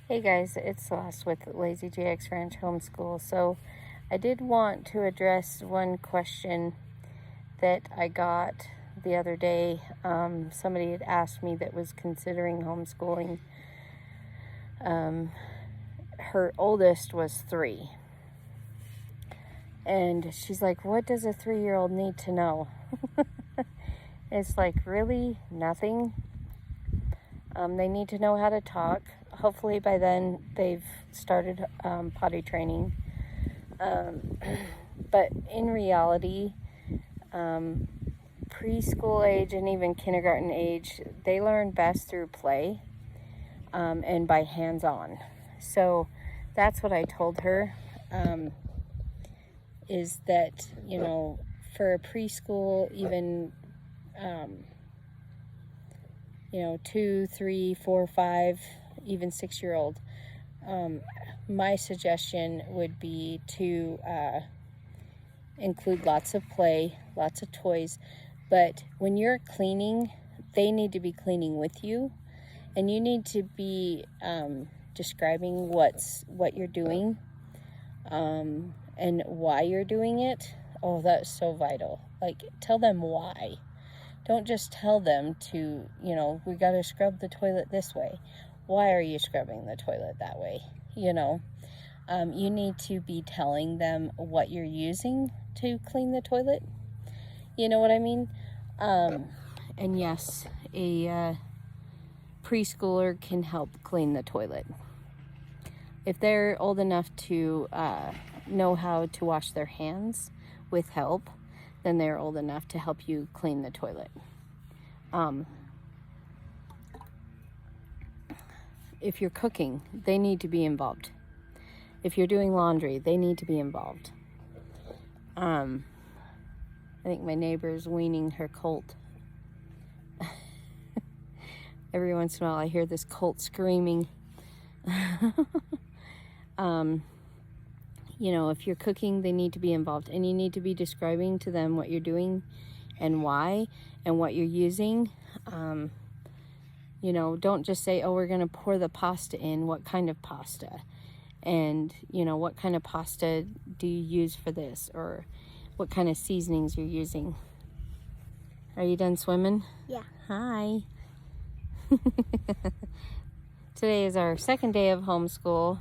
Hey guys, it's Celeste with Lazy JX Ranch Homeschool. So I did want to address one question that I got the other day. Somebody had asked me that was considering homeschooling. Her oldest was 3. And she's like, what does a 3-year-old need to know? It's like, really? Nothing? They need to know how to talk. Hopefully by then they've started potty training. But in reality, preschool age and even kindergarten age, they learn best through play and by hands-on. So that's what I told her, is that, for a preschool, even 2, 3, 4, 5, even 6-year-old, my suggestion would be to include lots of play, lots of toys. But when you're cleaning, they need to be cleaning with you, and you need to be describing what you're doing and why you're doing it. Oh, that's so vital. Like, tell them why. Don't just tell them to, we got to scrub the toilet this way. Why are you scrubbing the toilet that way? You need to be telling them what you're using to clean the toilet. You know what I mean? And yes, a preschooler can help clean the toilet. If they're old enough to know how to wash their hands with help, then they're old enough to help you clean the toilet. If you're cooking, they need to be involved. If you're doing laundry, they need to be involved. I think my neighbor's weaning her colt. Every once in a while I hear this colt screaming. If you're cooking, they need to be involved, and you need to be describing to them what you're doing and why and what you're using. Don't just say, oh, we're going to pour the pasta in. What kind of pasta? And, what kind of pasta do you use for this? Or what kind of seasonings you're using. Are you done swimming? Yeah. Hi. Today is our second day of homeschool.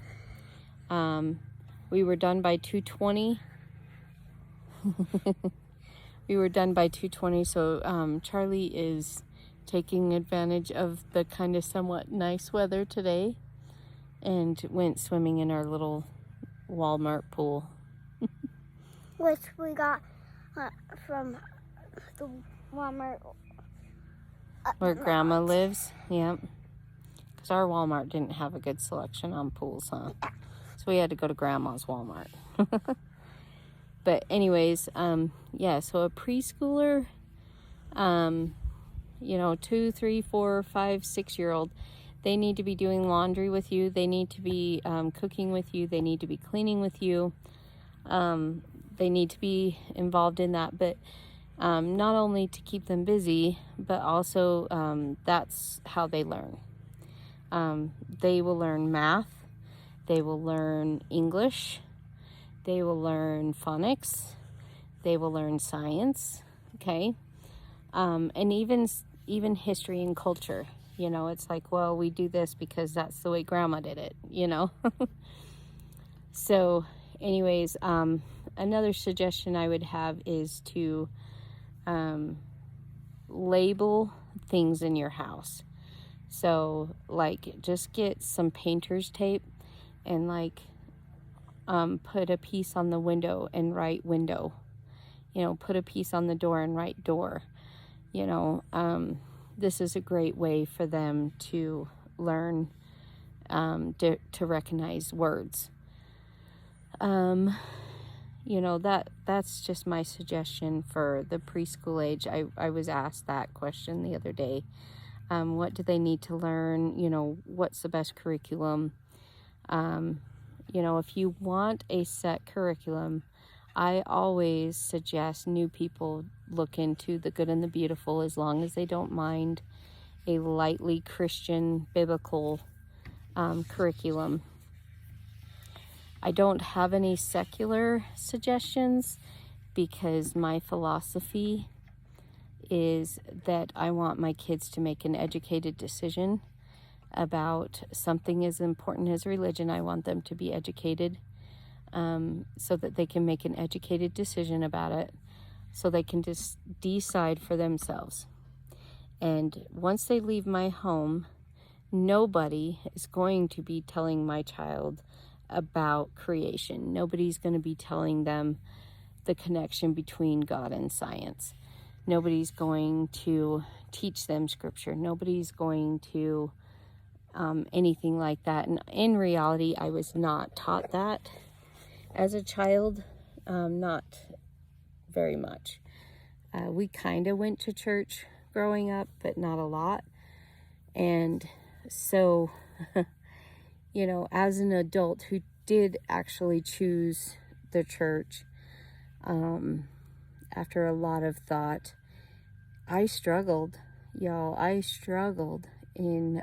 We were done by 2:20. We were done by 2:20, so Charlie is taking advantage of the kind of somewhat nice weather today and went swimming in our little Walmart pool. Which we got from the Walmart. Where Grandma lives, yep. Because our Walmart didn't have a good selection on pools, huh? So we had to go to Grandma's Walmart. But anyways, so a preschooler, 2, 3, 4, 5, 6-year-old, they need to be doing laundry with you. They need to be cooking with you. They need to be cleaning with you. They need to be involved in that, but not only to keep them busy, but also that's how they learn. They will learn math. They will learn English. They will learn phonics. They will learn science. Okay, and even history and culture. It's like, well, we do this because that's the way Grandma did it. So, anyways, another suggestion I would have is to label things in your house. So, just get some painter's tape and put a piece on the window and write window. Put a piece on the door and write door. This is a great way for them to learn to recognize words. That's just my suggestion for the preschool age. I was asked that question the other day. What do they need to learn? What's the best curriculum? If you want a set curriculum, I always suggest new people look into The Good and the Beautiful, as long as they don't mind a lightly Christian, biblical curriculum. I don't have any secular suggestions because my philosophy is that I want my kids to make an educated decision about something as important as religion. I want them to be educated so that they can make an educated decision about it, so they can just decide for themselves. And once they leave my home, nobody is going to be telling my child about creation. Nobody's going to be telling them the connection between God and science. Nobody's going to teach them scripture. Nobody's going to anything like that. And in reality, I was not taught that as a child, not very much. We kind of went to church growing up, but not a lot. And so, you know, as an adult who did actually choose the church, after a lot of thought, I struggled, y'all. I struggled in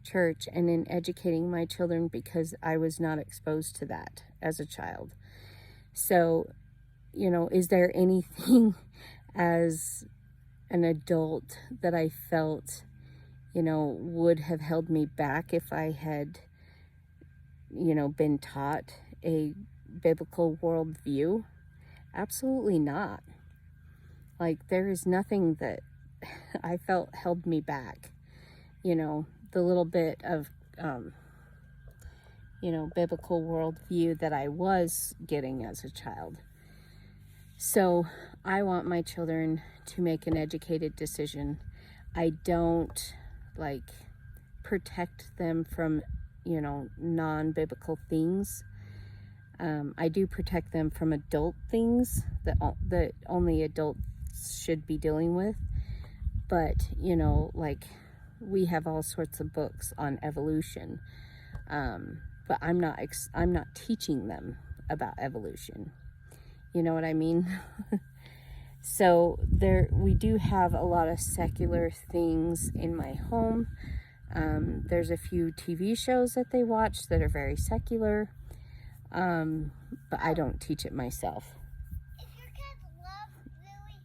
church and in educating my children because I was not exposed to that as a child. So, you know, is there anything as an adult that I felt, you know, would have held me back if I had, you know, been taught a biblical worldview? Absolutely not. Like, there is nothing that I felt held me back. You know, the little bit of, you know, biblical worldview that I was getting as a child. So I want my children to make an educated decision. I don't, like, protect them from, you know, non-biblical things. I do protect them from adult things that only adults should be dealing with. But, you know, like, we have all sorts of books on evolution. But I'm not teaching them about evolution. You know what I mean? So we do have a lot of secular things in my home. There's a few TV shows that they watch that are very secular. But I don't teach it myself. If your kids love Louie,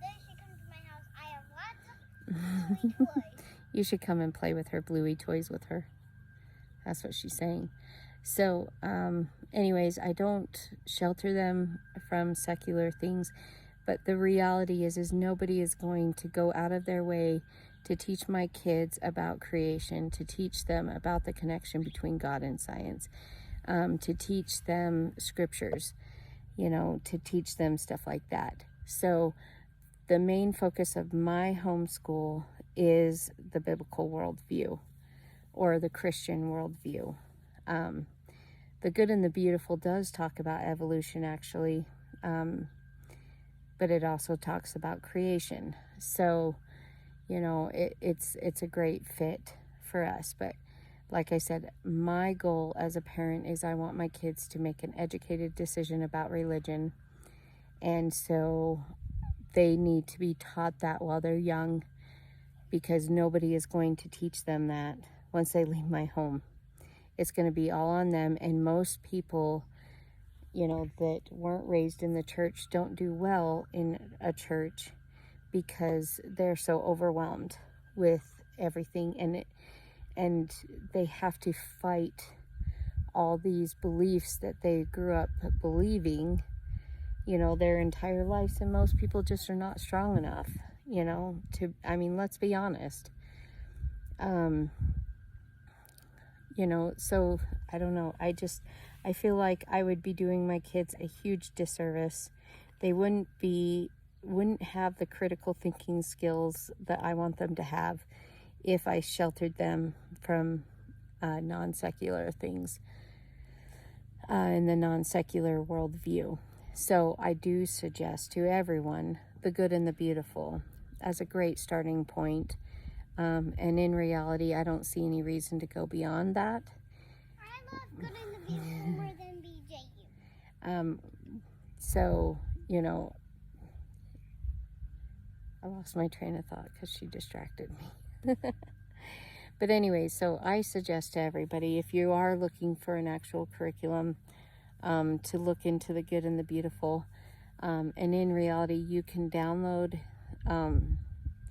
they should come to my house. I have lots of Louie toys. You should come and play with her Bluey toys with her. That's what she's saying. So, anyways, I don't shelter them from secular things, but the reality is nobody is going to go out of their way to teach my kids about creation, to teach them about the connection between God and science, to teach them scriptures, you know, to teach them stuff like that. So the main focus of my homeschool is the biblical worldview, or the Christian worldview. The Good and the Beautiful does talk about evolution, actually, but it also talks about creation. So, you know, it's a great fit for us. But like I said, my goal as a parent is I want my kids to make an educated decision about religion. And so they need to be taught that while they're young, because nobody is going to teach them that once they leave my home. It's going to be all on them. And most people, you know, that weren't raised in the church don't do well in a church because they're so overwhelmed with everything, and they have to fight all these beliefs that they grew up believing, you know, their entire lives. And most people just are not strong enough, you know, let's be honest. You know, so I don't know. I feel like I would be doing my kids a huge disservice. They wouldn't have the critical thinking skills that I want them to have if I sheltered them from non-secular things in the non-secular worldview. So I do suggest to everyone The Good and the Beautiful as a great starting point. And in reality, I don't see any reason to go beyond that. I love Good and the Beautiful more than BJU. So, you know, I lost my train of thought because she distracted me. But anyway, so I suggest to everybody, if you are looking for an actual curriculum, to look into the good and the beautiful. And in reality, you can download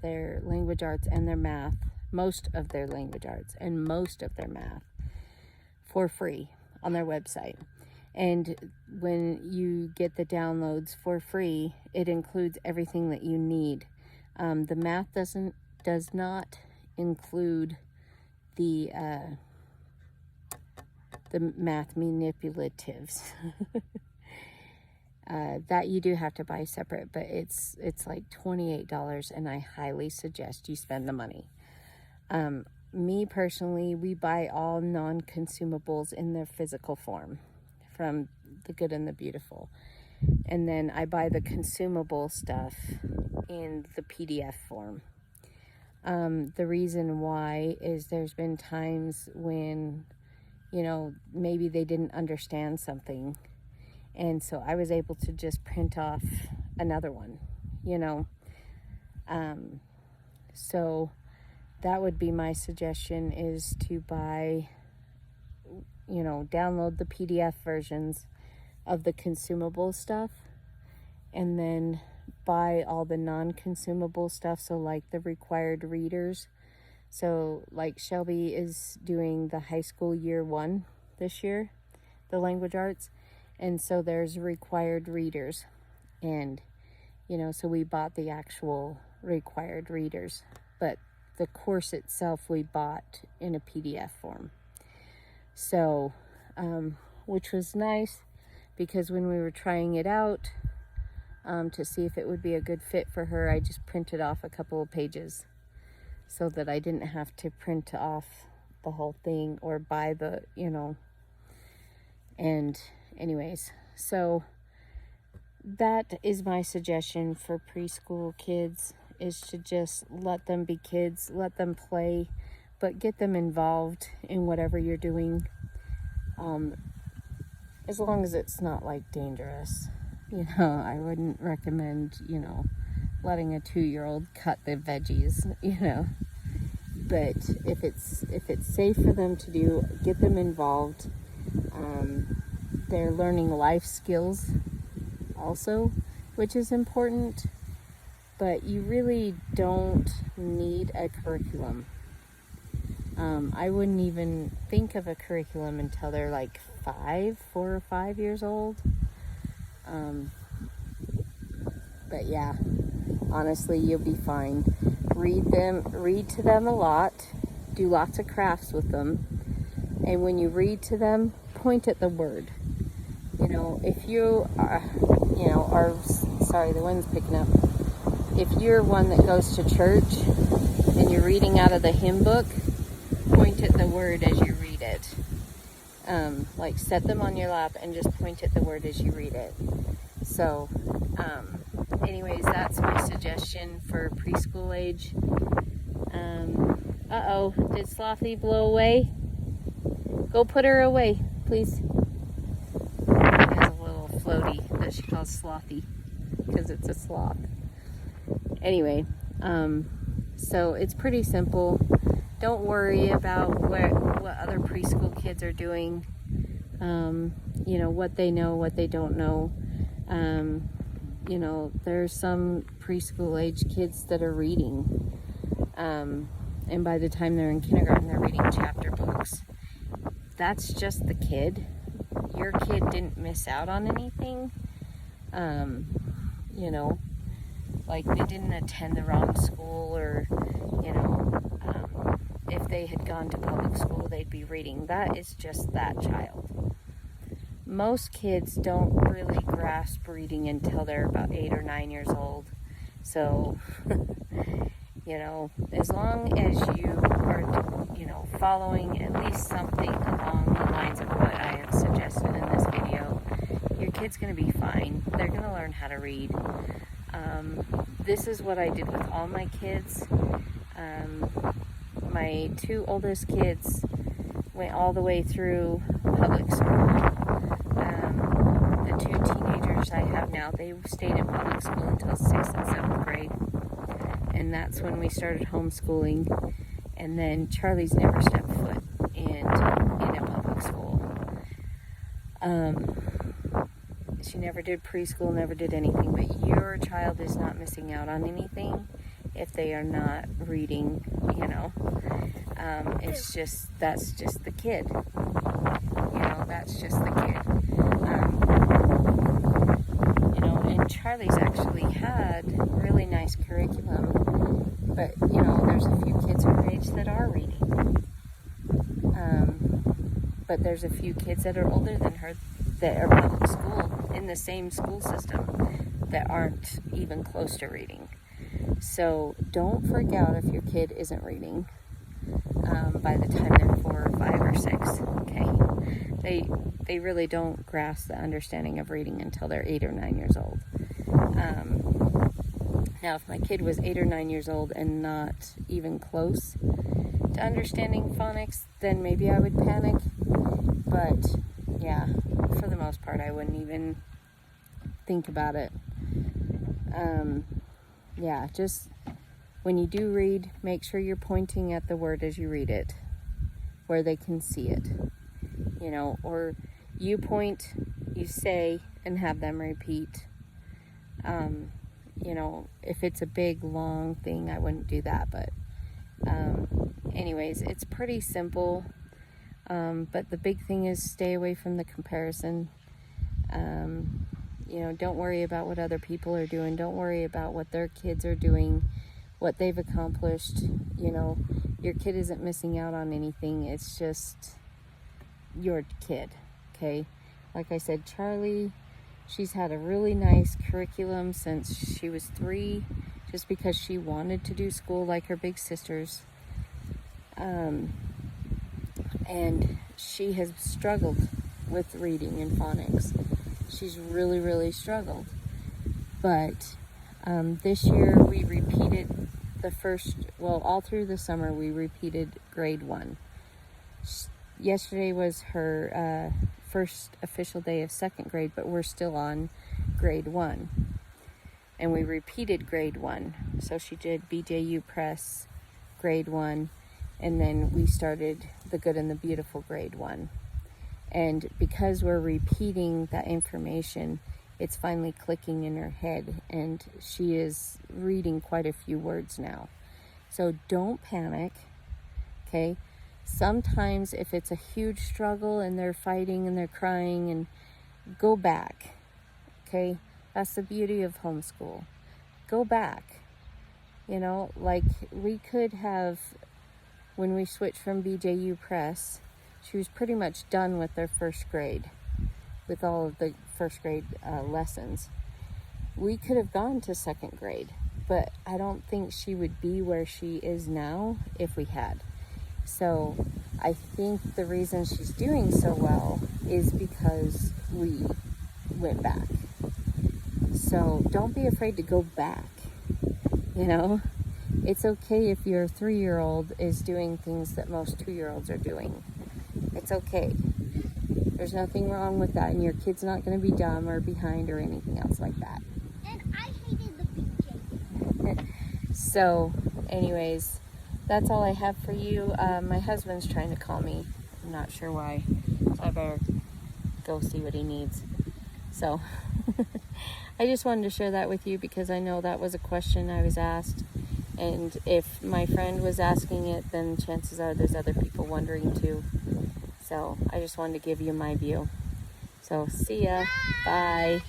their language arts and their math, most of their language arts and most of their math, for free on their website. And when you get the downloads for free, it includes everything that you need. The math does not include the math manipulatives. That you do have to buy separate, but it's like $28, and I highly suggest you spend the money. Me personally, we buy all non-consumables in their physical form from the good and the beautiful, and then I buy the consumable stuff in the PDF form. The reason why is there's been times when, you know, maybe they didn't understand something, and so I was able to just print off another one, you know. So that would be my suggestion, is to buy, you know, download the PDF versions of the consumable stuff, and then buy all the non-consumable stuff, so like the required readers. So like Shelby is doing the high school year 1 this year, the language arts, and so there's required readers, and you know, so we bought the actual required readers, but the course itself we bought in a PDF form. So which was nice, because when we were trying it out to see if it would be a good fit for her, I just printed off a couple of pages so that I didn't have to print off the whole thing or buy the, you know. And anyways, so that is my suggestion for preschool kids, is to just let them be kids, let them play, but get them involved in whatever you're doing, as long as it's not like dangerous. You know, I wouldn't recommend, you know, letting a 2-year-old cut the veggies, you know. But if it's safe for them to do, get them involved. They're learning life skills also, which is important, but you really don't need a curriculum. I wouldn't even think of a curriculum until they're like 4 or 5 years old. But yeah, honestly, you'll be fine. Read to them a lot, do lots of crafts with them, and when you read to them, point at the word. You know, if you are, you know, sorry, the wind's picking up. If you're one that goes to church and you're reading out of the hymn book, point at the word as you read it. Like set them on your lap and just point at the word as you read it. So, anyways, that's my suggestion for preschool age. Uh-oh, did Slothy blow away? Go put her away, please. She has a little floaty that she calls Slothy because it's a sloth. Anyway, so it's pretty simple. Don't worry about what other preschool kids are doing. You know, what they know, what they don't know. You know, there's some preschool age kids that are reading. And by the time they're in kindergarten, they're reading chapter books. That's just the kid. Your kid didn't miss out on anything. You know, like they didn't attend the wrong school, or, you know, if they had gone to public school, they'd be reading. That is just that child. Most kids don't really grasp reading until they're about 8 or 9 years old. So, you know, as long as you are, you know, following at least something along the lines of what I have suggested in this video, your kid's going to be fine. They're going to learn how to read. This is what I did with all my kids. My 2 oldest kids went all the way through public school. The 2 teenagers I have now, they stayed in public school until 6th and 7th grade. And that's when we started homeschooling. And then Charlie's never stepped foot in a public school. She never did preschool, never did anything, but your child is not missing out on anything if they are not reading, you know. That's just the kid. You know, that's just the kid. You know, and Charlie's actually had really nice curriculum, but, you know, there's a few kids her age that are reading. But there's a few kids that are older than her that are public school, in the same school system, that aren't even close to reading. So don't freak out if your kid isn't reading by the time they're 4 or 5 or 6, okay? They really don't grasp the understanding of reading until they're 8 or 9 years old. Now, if my kid was 8 or 9 years old and not even close to understanding phonics, then maybe I would panic. But yeah, for the most part, I wouldn't even think about it. Yeah, just when you do read, make sure you're pointing at the word as you read it, where they can see it, you know, or you point, you say, and have them repeat. You know, if it's a big, long thing, I wouldn't do that, but anyways, it's pretty simple. But the big thing is stay away from the comparison. You know, don't worry about what other people are doing. Don't worry about what their kids are doing, what they've accomplished. You know, your kid isn't missing out on anything. It's just your kid, okay? Like I said, Charlie, she's had a really nice curriculum since she was 3, just because she wanted to do school like her big sisters. And she has struggled with reading and phonics. She's really, really struggled. But this year we repeated all through the summer we repeated grade 1. Yesterday was her first official day of 2nd grade, but we're still on grade 1. And we repeated grade 1. So she did BJU Press grade 1. And then we started The Good and the Beautiful grade 1. And because we're repeating that information, it's finally clicking in her head. And she is reading quite a few words now. So don't panic, okay? Sometimes if it's a huge struggle and they're fighting and they're crying, and go back, okay? That's the beauty of homeschool. Go back. You know, like we could have... When we switched from BJU Press, she was pretty much done with their 1st grade, with all of the 1st grade lessons. We could have gone to 2nd grade, but I don't think she would be where she is now if we had. So I think the reason she's doing so well is because we went back. So don't be afraid to go back, you know? It's okay if your 3-year-old is doing things that most 2-year-olds are doing. It's okay. There's nothing wrong with that, and your kid's not going to be dumb or behind or anything else like that. And I hated the BJ. So, anyways, that's all I have for you. My husband's trying to call me. I'm not sure why. So I better go see what he needs. So, I just wanted to share that with you because I know that was a question I was asked. And if my friend was asking it, then chances are there's other people wondering too. So I just wanted to give you my view. So see ya. Bye.